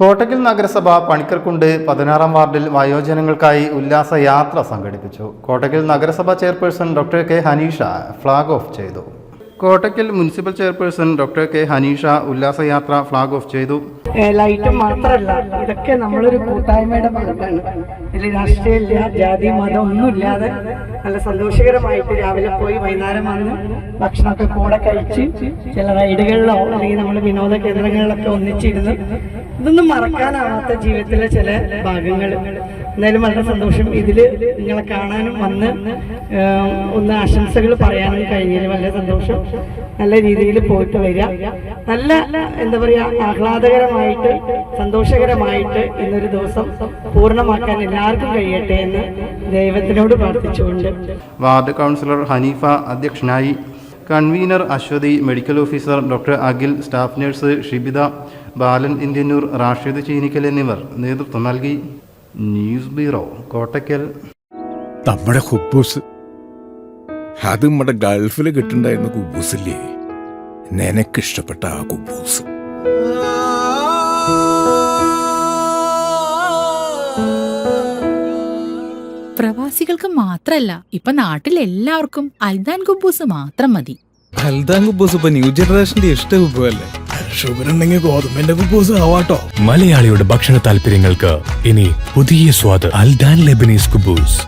കോട്ടക്കൽ നഗരസഭ പണിക്കർക്കുണ്ട് 16-ാം വാർഡിൽ വയോജനങ്ങൾക്കായി ഉല്ലാസയാത്ര സംഘടിപ്പിച്ചു. കോട്ടക്കൽ നഗരസഭ chairperson doctor K Haneesha flag off ചെയ്തു. Kottakkal municipal chairperson doctor K Haneesha ഉല്ലാസയാത്ര ഫ്ലാഗ് ഓഫ് ചെയ്തു. ലൈറ്റും മാത്രമല്ല, ഇതൊക്കെ നമ്മളൊരു കൂട്ടായ്മയുടെ ഭാഗമാണ്. ഇതിൽ രാഷ്ട്രീയമില്ല, ജാതി മതം ഒന്നുമില്ലാതെ നല്ല സന്തോഷകരമായിട്ട് രാവിലെ പോയി വൈകുന്നേരം വന്ന് ഭക്ഷണമൊക്കെ കൂടെ കഴിച്ച് ചില റൈഡുകളിലോ അല്ലെങ്കിൽ നമ്മൾ വിനോദ കേന്ദ്രങ്ങളിലൊക്കെ ഒന്നിച്ചിരുന്ന് ഇതൊന്നും മറക്കാനാവാത്ത ജീവിതത്തിലെ ചില ഭാഗങ്ങൾ. എന്തായാലും വളരെ സന്തോഷം. ഇതില് നിങ്ങളെ കാണാനും വന്ന് ഒന്ന് ആശംസകൾ പറയാനും കഴിഞ്ഞതിൽ വളരെ സന്തോഷം. നല്ല രീതിയിൽ പോയിട്ട് വരിക. നല്ല എന്താ പറയാ, ആഹ്ലാദകരമായിട്ട് സന്തോഷകരമായിട്ട് ഇന്നൊരു ദിവസം പൂർണ്ണമാക്കാൻ എല്ലാവർക്കും കഴിയട്ടെ എന്ന് ദൈവത്തിനോട് പ്രാർത്ഥിച്ചുകൊണ്ട് വാർഡ് കൗൺസിലർ ഹനീഫ അധ്യക്ഷനായി. Convener Aswathi, medical officer doctor Akhil, staff nurse Shibitha, Balan Indiannur, Rashid Cheenikkal എന്നിവർ നേതൃത്വം നൽകി. News bureau, Kottakkal. നമ്മുടെ കുബൂസ്, അത് നമ്മുടെ ഗൾഫിൽ കിട്ടുണ്ടായിരുന്ന കുബൂസില്ലേ, നിനക്കിഷ്ടപ്പെട്ട ആ കുബൂസ്. പ്രവാസികൾക്ക് മാത്രല്ല, ഇപ്പൊ നാട്ടിലെല്ലാവർക്കും അൽദാൻ കുബൂസ് മാത്രം മതി. അൽദാൻ കുബൂസ് ഇപ്പൊ ന്യൂ ജനറേഷന്റെ ഇഷ്ട കുബുവല്ലേ. ഷുഗർ ഉണ്ടെങ്കിൽ ഗോതമ്പിന്റെ കുബൂസ് ആവാട്ടോ. മലയാളിയുടെ ഭക്ഷണ താല്പര്യങ്ങൾക്ക് ഇനി പുതിയ സ്വാദ്. അൽദാൻ ലെബനീസ് കുബൂസ്.